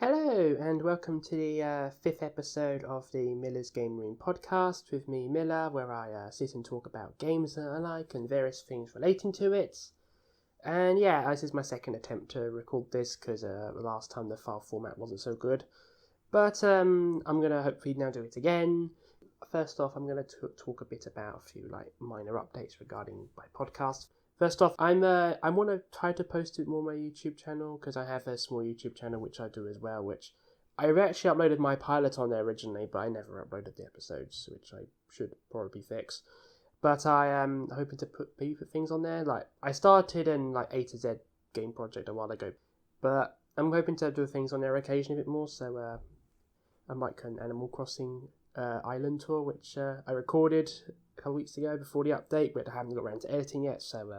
Hello, and welcome to the fifth episode of the Milla's Game Room podcast with me, Milla, where I sit and talk about games that I like and various things relating to it. And yeah, this is my second attempt to record this because last time the file format wasn't so good. But I'm going to hopefully now do it again. First off, I'm going to talk a bit about a few minor updates regarding my podcast. First off, I want to try to post it more on my YouTube channel because I have a small YouTube channel which I do as well, which I actually uploaded my pilot on there originally, but I never uploaded the episodes, which I should probably fix. But I am hoping to put things on there. Like I started an A to Z game project a while ago, but I'm hoping to do things on there occasionally a bit more. So I might do an Animal Crossing island tour, which I recorded a couple weeks ago before the update, but I haven't got around to editing yet. So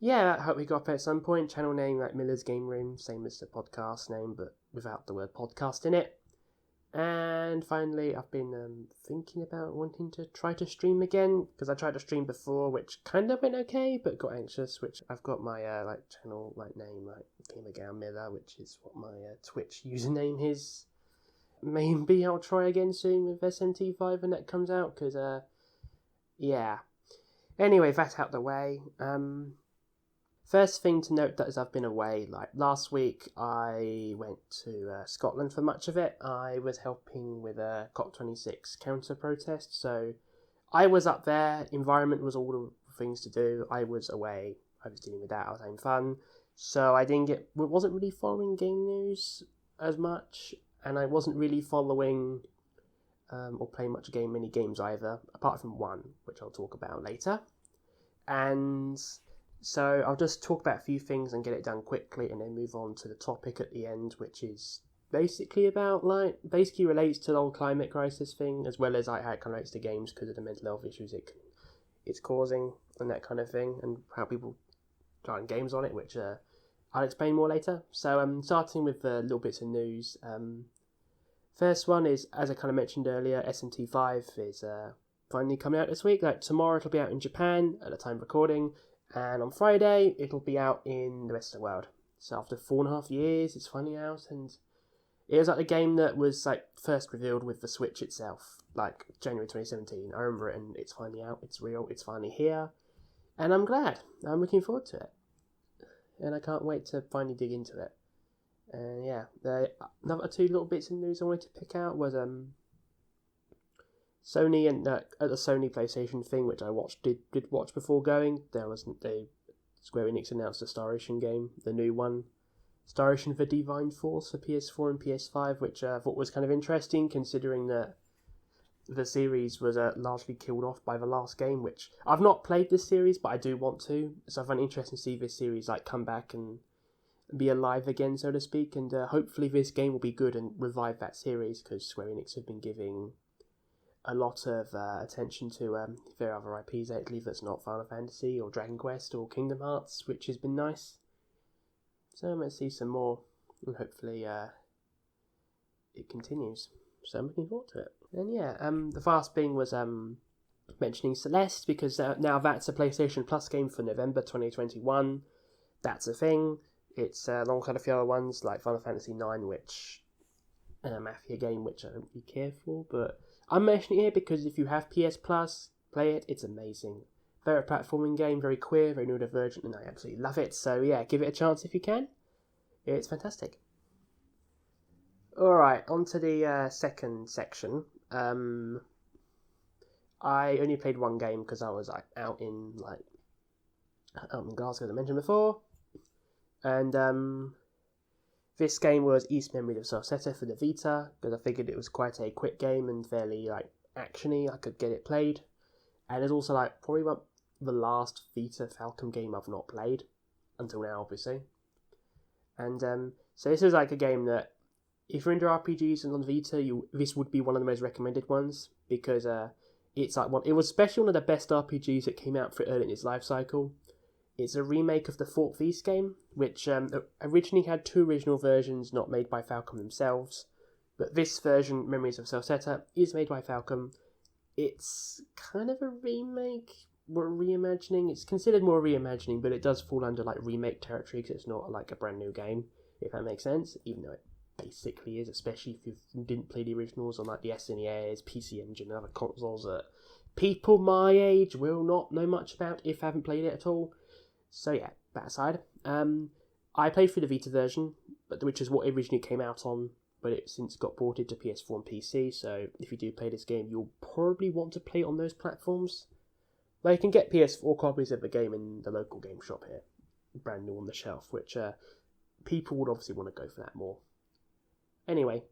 yeah, I hope we got up at some point. Channel name like Milla's Game Room, same as the podcast name, but without the word podcast in it. And finally, I've been thinking about wanting to try to stream again, because I tried to stream before, which kind of went okay, but got anxious. Which I've got my channel name Gamer Milla, which is what my Twitch username is. Maybe I'll try again soon with SMTV when that comes out, because yeah. Anyway, that out the way. First thing to note that is I've been away. Like last week, I went to Scotland for much of it. I was helping with a COP26 counter protest, so I was up there. Environment was all the things to do. I was away. I was dealing with that. I was having fun, so wasn't really following game news as much, and I wasn't really following or playing many games either, apart from one, which I'll talk about later. And so I'll just talk about a few things and get it done quickly and then move on to the topic at the end, which is basically about, basically relates to the whole climate crisis thing, as well as how it kind of relates to games because of the mental health issues it's causing and that kind of thing, and how people trying games on it, which I'll explain more later. So I'm starting with little bits of news. First one is, as I kind of mentioned earlier, SMT5 is finally coming out this week. Like tomorrow it'll be out in Japan at the time of recording, and on Friday it'll be out in the rest of the world. So after 4.5 years it's finally out, and it was the game that was first revealed with the Switch itself, January 2017. I remember it, and it's finally out, it's real, it's finally here, and I'm glad. I'm looking forward to it, and I can't wait to finally dig into it. And yeah, another two little bits of news I wanted to pick out was Sony and at the Sony PlayStation thing, which I did watch before going. Square Enix announced a Star Ocean game, the new one, Star Ocean: The Divine Force for PS4 and PS5, which I thought was kind of interesting considering that the series was largely killed off by the last game. Which I've not played this series, but I do want to, so I find it interesting to see this series come back and be alive again, so to speak, and hopefully this game will be good and revive that series, because Square Enix have been giving a lot of attention to their other IPs lately that's not Final Fantasy or Dragon Quest or Kingdom Hearts, which has been nice. So I'm going to see some more, and hopefully it continues. So I'm looking forward to it. And yeah, the last thing was mentioning Celeste, because now that's a PlayStation Plus game for November 2021. That's a thing. It's alongside a few other ones like Final Fantasy IX, which a Mafia game which I don't really care for, but I'm mentioning it here because if you have PS Plus, play it. It's amazing. Very platforming game, very queer, very neurodivergent, and I absolutely love it. So yeah, give it a chance if you can. It's fantastic. Alright, on to the second section. I only played one game because I was out in Glasgow, as I mentioned before. And this game was East Memories of Solseta for the Vita, because I figured it was quite a quick game and fairly actiony. I could get it played, and it's also probably the last Vita Falcon game I've not played until now, obviously. And so this is a game that if you're into RPGs and on Vita, this would be one of the most recommended ones, because it's it was especially one of the best RPGs that came out for early in its life cycle. It's a remake of the Fort Feast game, which originally had two original versions not made by Falcom themselves, but this version, Memories of Solseta, is made by Falcom. It's kind of a remake, or reimagining. It's considered more reimagining, but it does fall under remake territory because it's not a brand new game, if that makes sense, even though it basically is, especially if you didn't play the originals on like the SNES, PC Engine, and other consoles that people my age will not know much about if I haven't played it at all. So yeah, that aside, I played through the Vita version, which is what it originally came out on, but it since got ported to PS4 and PC, so if you do play this game, you'll probably want to play it on those platforms. Well, you can get PS4 copies of the game in the local game shop here, brand new on the shelf, which people would obviously want to go for that more. Anyway,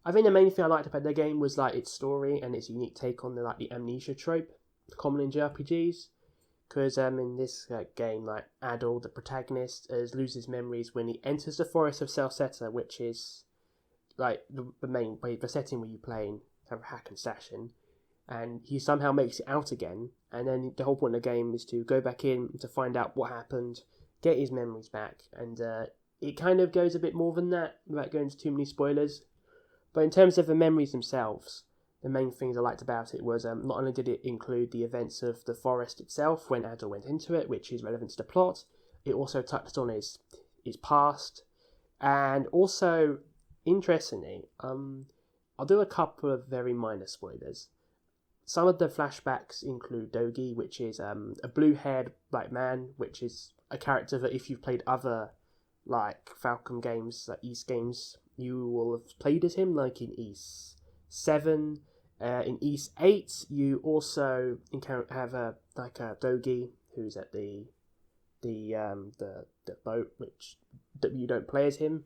I think the main thing I liked about the game was like its story and its unique take on the amnesia trope, common in JRPGs. Because in this game, like Adol, the protagonist, loses memories when he enters the forest of Salsetta, which is like the setting where you play and have a hack and slash in. And he somehow makes it out again, and then the whole point of the game is to go back in to find out what happened, get his memories back, and it kind of goes a bit more than that, without going into too many spoilers. But in terms of the memories themselves, the main things I liked about it was not only did it include the events of the forest itself when Adol went into it, which is relevant to the plot, it also touched on his past, and also, interestingly, I'll do a couple of very minor spoilers. Some of the flashbacks include Dogi, which is a blue-haired black man, which is a character that if you've played other like Falcom games, like East games, you will have played as him, like in East 7. In East 8, you also have a Dogi who's at the boat, which you don't play as him,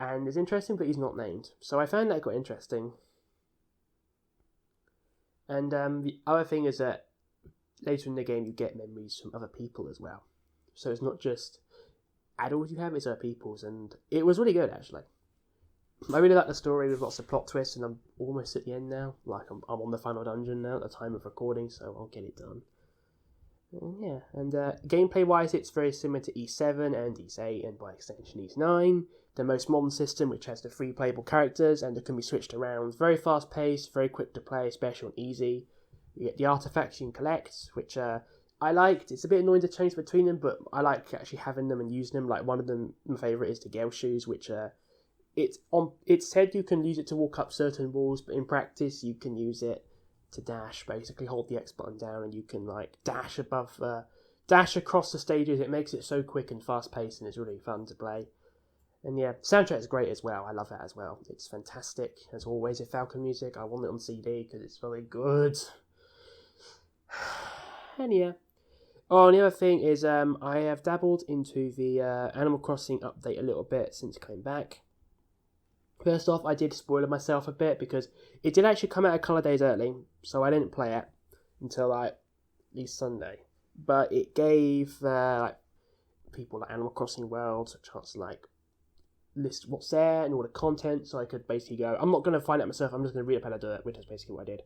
and it's interesting, but he's not named. So I found that quite interesting. And the other thing is that later in the game you get memories from other people as well. So it's not just adults you have, it's other people's, and it was really good actually. I really like the story with lots of plot twists, and I'm almost at the end now. Like I'm on the final dungeon now at the time of recording, so I'll get it done. Yeah, and gameplay wise, it's very similar to E7 and E8, and by extension E9. The most modern system, which has the 3 playable characters, and it can be switched around. Very fast paced, very quick to play, especially on easy. You get the artifacts you can collect, which I liked. It's a bit annoying to change between them, but I like actually having them and using them. Like one of them, my favourite is the Gale shoes, which it said you can use it to walk up certain walls, but in practice you can use it to dash. Basically, hold the X button down and you can like dash across the stages. It makes it so quick and fast paced, and it's really fun to play. And yeah, soundtrack is great as well. I love that as well. It's fantastic as always. With Falcon music, I want it on CD because it's very good. And yeah. Oh, and the other thing is, I have dabbled into the Animal Crossing update a little bit since it came back. First off, I did spoil myself a bit because it did actually come out a couple of days early, so I didn't play it until like at least Sunday. But it gave people like Animal Crossing World a chance to like list what's there and all the content, so I could basically go, I'm not going to find out myself, I'm just going to read up how to do it, which is basically what I did.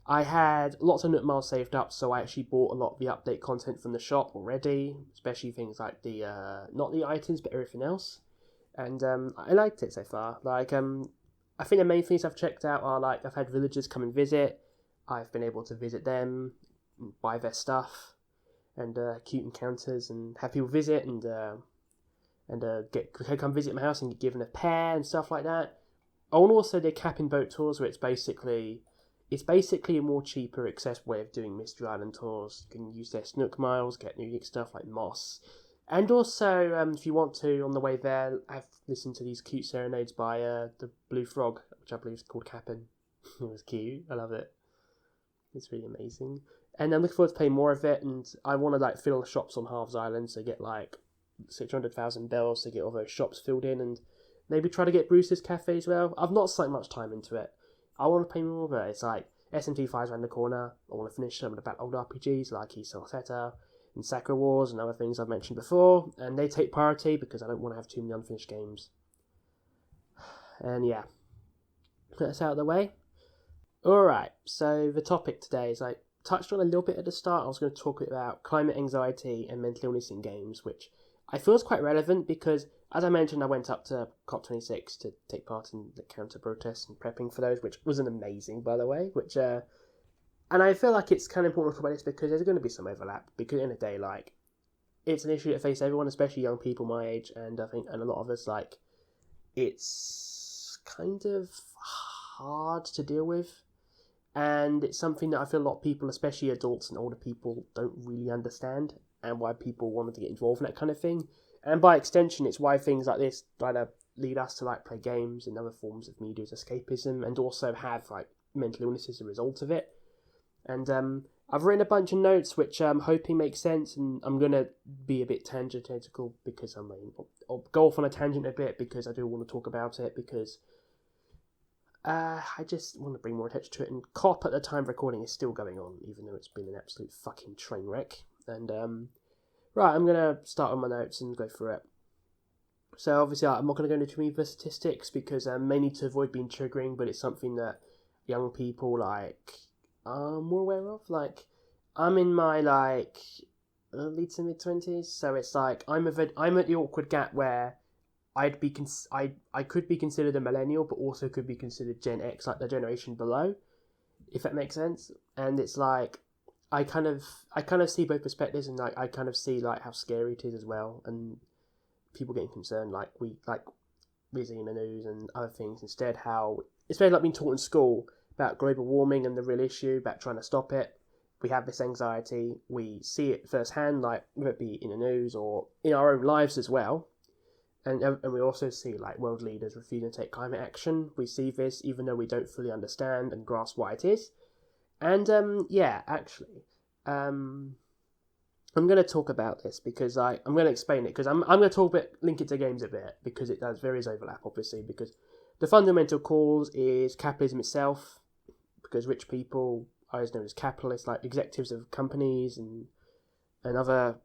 I had lots of Nook Miles saved up, so I actually bought a lot of the update content from the shop already, especially things like the, not the items, but everything else. And I liked it so far. Like, I think the main things I've checked out are, like, I've had villagers come and visit, I've been able to visit them, and buy their stuff, and cute encounters, and have people visit, and come visit my house and get given a pair and stuff like that. Oh, and also the Cap'n Boat tours, where it's basically a more cheaper, accessible way of doing Mystery Island tours. You can use their Snook Miles, get unique stuff like moss. And also, if you want to, on the way there, I've listened to these cute serenades by the Blue Frog, which I believe is called Cap'n. It was cute. I love it. It's really amazing. And I'm looking forward to playing more of it, and I want to like fill the shops on Halves Island, so get like 600,000 bells to get all those shops filled in, and maybe try to get Bruce's Cafe as well. I've not sunk much time into it. I want to play more, but it's like SMTV is around the corner. I want to finish some of the old RPGs like Salsetta and Sakura Wars and other things I've mentioned before, and they take priority because I don't want to have too many unfinished games. And yeah, that's out of the way. Alright, so the topic today is I touched on a little bit at the start. I was going to talk about climate anxiety and mental illness in games, which I feel is quite relevant because, as I mentioned, I went up to COP26 to take part in the counter-protests and prepping for those, which was an amazing, by the way, and I feel like it's kind of important to talk about this because there's going to be some overlap, because in the day, like, it's an issue that faces everyone, especially young people my age, and I think, and a lot of us, like, it's kind of hard to deal with, and it's something that I feel a lot of people, especially adults and older people, don't really understand, and why people wanted to get involved in that kind of thing. And by extension, it's why things like this kind of lead us to like play games and other forms of media as escapism, and also have like mental illness as a result of it. And I've written a bunch of notes which I'm hoping make sense, and I'm going to be a bit tangential because I'll go off on a tangent a bit because I do want to talk about it, because I just want to bring more attention to it. And COP at the time of recording is still going on, even though it's been an absolute fucking train wreck. And right, I'm going to start on my notes and go through it. So obviously I'm not going to go into too many of the statistics because mainly to avoid being triggering, but it's something that young people like are more aware of. Like, I'm in my like early to mid 20s, so it's like I'm at the awkward gap where I could be considered a millennial, but also could be considered Gen X, like the generation below, if that makes sense. And it's like I kind of see both perspectives, and like I kind of see like how scary it is as well, and people getting concerned, like we're seeing the news and other things instead. How it's very like being taught in school about global warming and the real issue about trying to stop it. We have this anxiety, we see it firsthand, like whether it be in the news or in our own lives as well. And we also see like world leaders refusing to take climate action. We see this even though we don't fully understand and grasp why it is. And I'm going to talk about this because I'm going to explain it, because I'm going to link it to games a bit, because there is overlap, obviously, because the fundamental cause is capitalism itself, because rich people, always known as capitalists, like executives of companies and other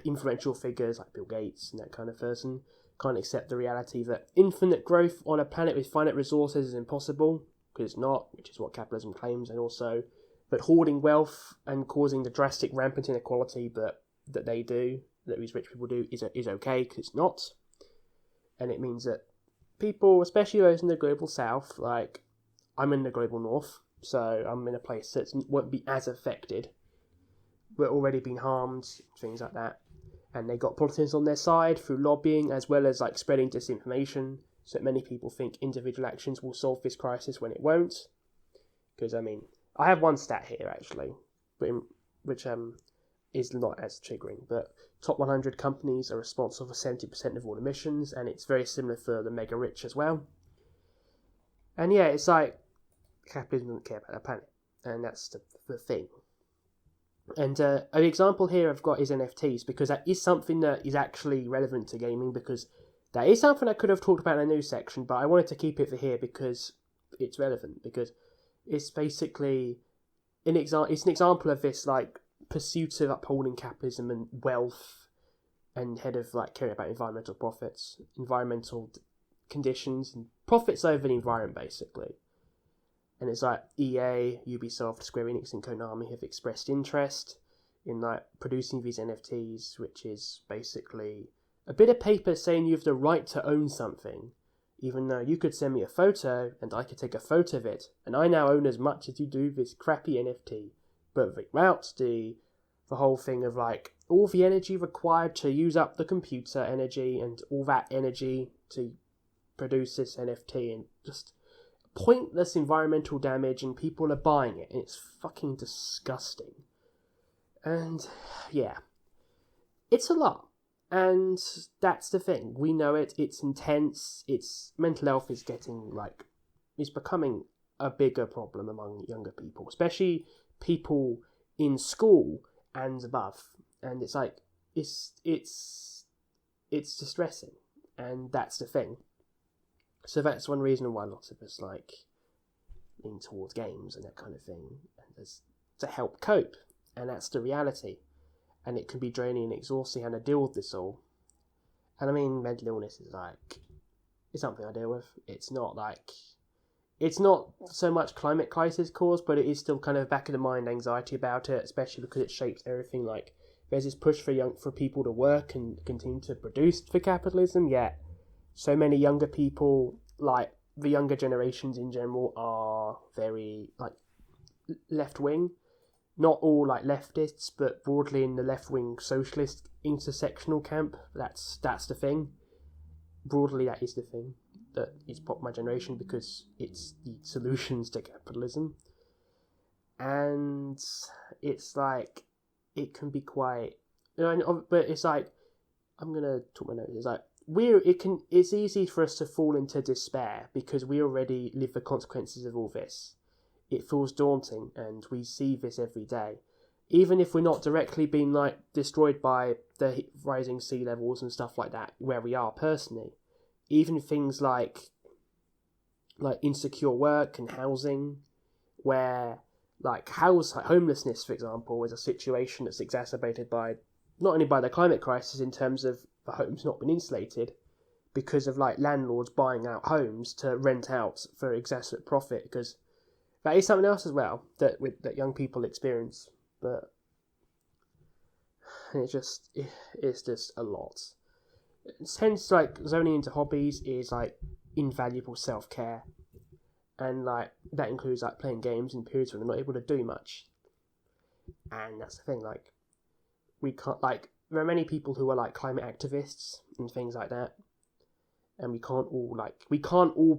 influential figures like Bill Gates and that kind of person, can't accept the reality that infinite growth on a planet with finite resources is impossible, because it's not, which is what capitalism claims, and also but hoarding wealth and causing the drastic rampant inequality that these rich people do is okay, because it's not. And it means that people, especially those in the global south, like I'm in the global north, so I'm in a place that won't be as affected, we're already being harmed, things like that. And they got politicians on their side through lobbying, as well as like spreading disinformation, so that many people think individual actions will solve this crisis when it won't. Because I have one stat here actually, which is not as triggering, but top 100 companies are responsible for 70% of all emissions, and it's very similar for the mega rich as well. And yeah, it's like capitalism doesn't care about the planet, and that's the thing. And an example here I've got is NFTs, because that is something that is actually relevant to gaming, because that is something I could have talked about in the news section, but I wanted to keep it for here because it's relevant, because it's basically it's an example of this like pursuit of upholding capitalism and wealth, and head of like caring about environmental profits, environmental conditions, and profits over the environment basically. And it's like EA, Ubisoft, Square Enix, and Konami have expressed interest in like producing these NFTs, which is basically a bit of paper saying you have the right to own something, even though you could send me a photo and I could take a photo of it, and I now own as much as you do this crappy NFT. But without the whole thing of like all the energy required to use up the computer energy and all that energy to produce this NFT, and just pointless environmental damage, and people are buying it, and it's fucking disgusting. And yeah, it's a lot. And that's the thing. We know it. It's intense. It's mental health is becoming a bigger problem among younger people, especially people in school and above. And it's like it's distressing, and that's the thing. So that's one reason why lots of us like lean towards games and that kind of thing, and to help cope. And that's the reality. And it can be draining and exhausting how to deal with this all. And mental illness is it's something I deal with. It's not so much climate crisis caused, but it is still kind of back of the mind anxiety about it, especially because it shapes everything. Like, there's this push for people to work and continue to produce for capitalism, yet so many younger people, like the younger generations in general, are very left-wing. Not all leftists, but broadly in the left-wing socialist intersectional camp. That's the thing. broadly that is the thing that is pop my generation, because it's the solutions to capitalism. And it's like, it can be quite, but it's like, I'm gonna talk my notes. It's like it's easy for us to fall into despair because we already live the consequences of all this. It feels daunting, and we see this every day. Even if we're not directly being like destroyed by the rising sea levels and stuff like that, where we are personally, even things like insecure work and housing, where like homelessness, for example, is a situation that's exacerbated by not only by the climate crisis in terms of the homes not being insulated, because of like landlords buying out homes to rent out for excessive profit, because that is something else as well that young people experience. But it's just a lot. Hence, like, zoning into hobbies is like invaluable self-care, and like that includes like playing games in periods when they're not able to do much. And that's the thing, like, we can't, like, there are many people who are like climate activists and things like that, and we can't all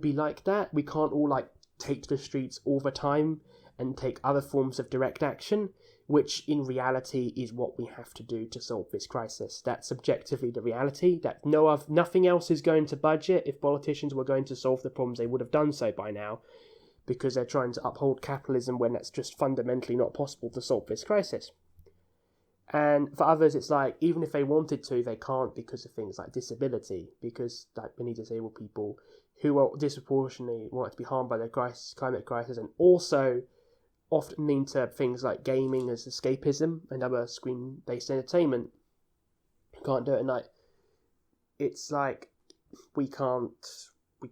be like that. We can't all like take to the streets all the time and take other forms of direct action, which in reality is what we have to do to solve this crisis. That's objectively the reality, that nothing else is going to budge it. If politicians were going to solve the problems, they would have done so by now, because they're trying to uphold capitalism when that's just fundamentally not possible to solve this crisis. And for others, it's like, even if they wanted to, they can't because of things like disability, because like many disabled people who are disproportionately want to be harmed by the climate crisis, and also often lean to things like gaming as escapism and other screen-based entertainment, can't do it. And like, it's like, we can't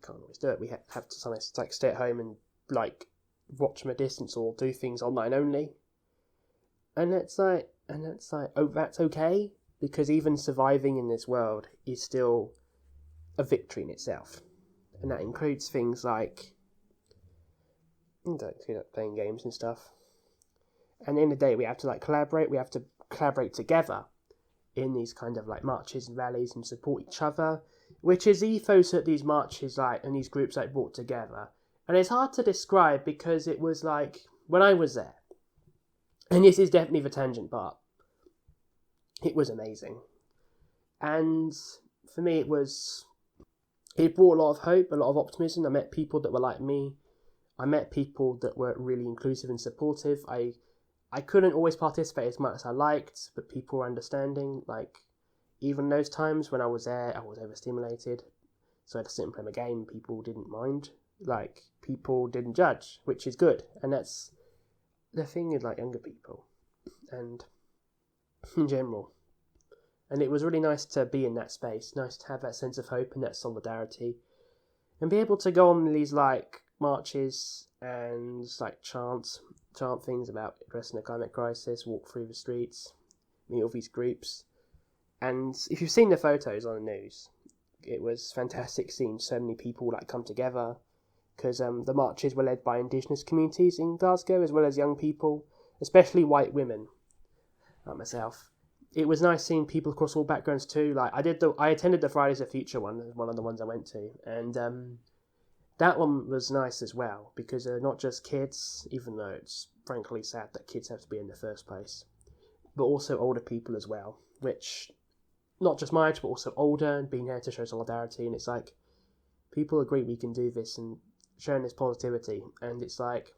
always do it. We have to sometimes like stay at home and like watch from a distance or do things online only. And it's like, oh, that's okay, because even surviving in this world is still a victory in itself. And that includes things like, playing games and stuff. And at the end of the day, we have to like collaborate. We have to collaborate together in these kind of like marches and rallies and support each other, which is the ethos that these marches like and these groups like brought together. And it's hard to describe because it was like, when I was there, and this is definitely the tangent part, it was amazing. And for me, it brought a lot of hope, a lot of optimism. I met people that were like me. I met people that were really inclusive and supportive. I couldn't always participate as much as I liked, but people were understanding. Like, even those times when I was there, I was overstimulated, so I had to sit and play my game. People didn't mind. Like, people didn't judge, which is good. And that's the thing with like younger people and in general. And it was really nice to be in that space, nice to have that sense of hope and that solidarity, and be able to go on these like marches and like chant things about addressing the climate crisis, walk through the streets, meet all these groups. And if you've seen the photos on the news, it was fantastic seeing so many people like come together, because the marches were led by Indigenous communities in Glasgow, as well as young people, especially white women, like myself. It was nice seeing people across all backgrounds too. Like, I attended the Fridays of Future one of the ones I went to, and that one was nice as well, because not just kids, even though it's frankly sad that kids have to be in the first place, but also older people as well, which, not just my age, but also older, and being there to show solidarity. And it's like, people agree we can do this, and showing this positivity, and it's like,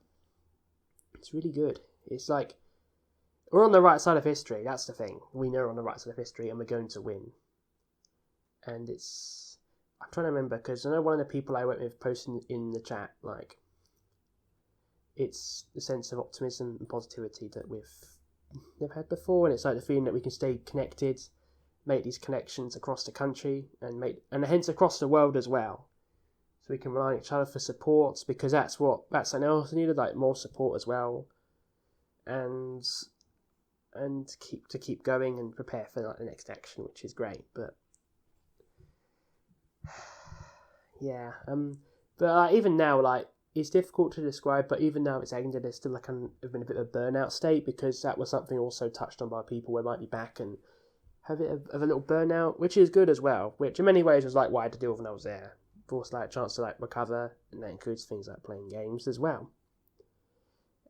it's really good. It's like, we're on the right side of history, that's the thing. We know we're on the right side of history, and we're going to win. And I'm trying to remember, because I know one of the people I went with posted in the chat, like, it's the sense of optimism and positivity that we've never had before, and it's like the feeling that we can stay connected, make these connections across the country, and hence across the world as well. So we can rely on each other for support, because that's something else needed, like more support as well, and keep going and prepare for like the next action, which is great. But yeah, but even now, like, it's difficult to describe. But even now, it's ended. There's still in a bit of a burnout state, because that was something also touched on by people who might be back, and have a bit of a little burnout, which is good as well, which in many ways was like what I had to deal with when I was there. Of course, like a chance to like recover, and that includes things like playing games as well.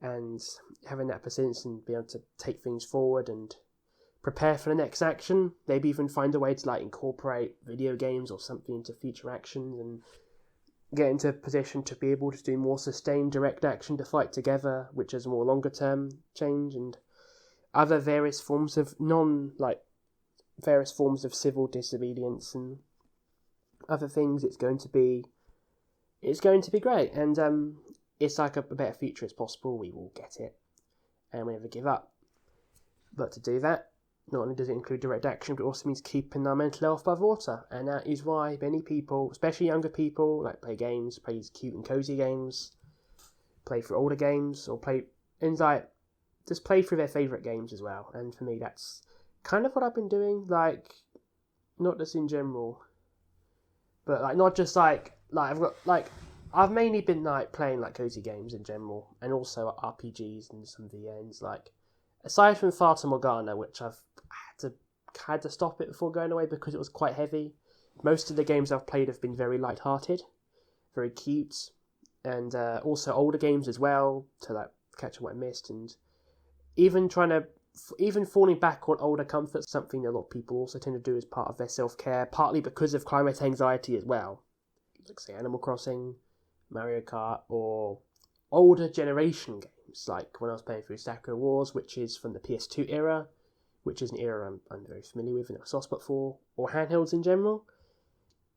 And having that persistence and being able to take things forward and prepare for the next action, maybe even find a way to like incorporate video games or something into future actions and get into a position to be able to do more sustained direct action to fight together, which is a more longer term change, and other various forms of various forms of civil disobedience and other things. It's going to be great, and it's like a better future is possible. We will get it, and we never give up. But to do that, not only does it include direct action, but it also means keeping our mental health above water. And that is why many people, especially younger people, like play games, play these cute and cozy games, play for older games, or just play through their favourite games as well. And for me, that's kind of what I've been doing, like, not just in general, but like not just like I've mainly been like playing like cozy games in general, and also RPGs and some VNs, like, aside from Fata Morgana, which I've had to stop it before going away because it was quite heavy. Most of the games I've played have been very light-hearted, very cute, and also older games as well, to like catch up what I missed, and even falling back on older comforts, something a lot of people also tend to do as part of their self-care, partly because of climate anxiety as well. Like, say, Animal Crossing, Mario Kart, or older generation games, like when I was playing through Sakura Wars, which is from the PS2 era, which is an era I'm very familiar with and have a soft spot for, or handhelds in general.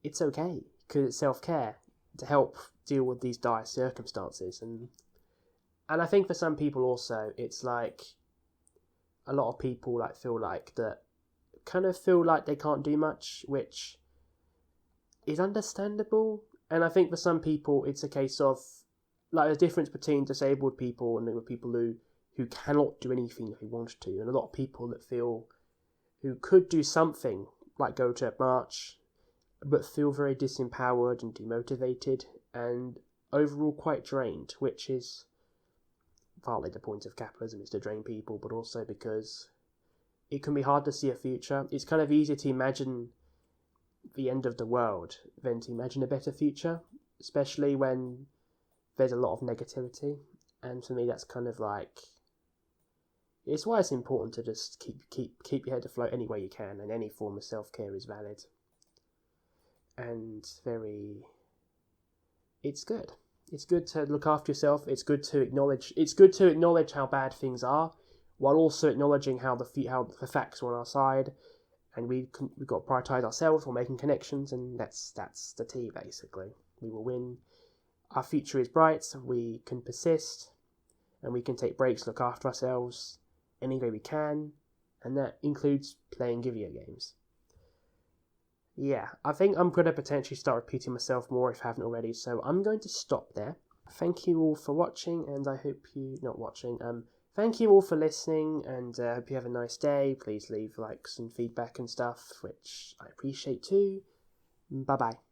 It's okay, because it's self-care to help deal with these dire circumstances. And I think for some people also, it's like a lot of people like feel like they can't do much, which is understandable. And I think for some people it's a case of like the difference between disabled people and the people who cannot do anything they want to, and a lot of people that feel who could do something like go to a march, but feel very disempowered and demotivated and overall quite drained, which is partly the point of capitalism, is to drain people, but also because it can be hard to see a future. It's kind of easier to imagine the end of the world than to imagine a better future, especially when there's a lot of negativity. And for me, that's kind of like, it's why it's important to just keep your head afloat any way you can, and any form of self-care is valid. And it's good. It's good to look after yourself. It's good to acknowledge how bad things are, while also acknowledging how the facts are on our side, and we've got to prioritise ourselves while making connections, and that's the tea, basically. We will win. Our future is bright. We can persist, and we can take breaks, look after ourselves any way we can, and that includes playing video games. Yeah, I think I'm going to potentially start repeating myself more if I haven't already, so I'm going to stop there. Thank you all for watching, and I hope thank you all for listening, and I hope you have a nice day. Please leave likes and feedback and stuff, which I appreciate too. Bye-bye.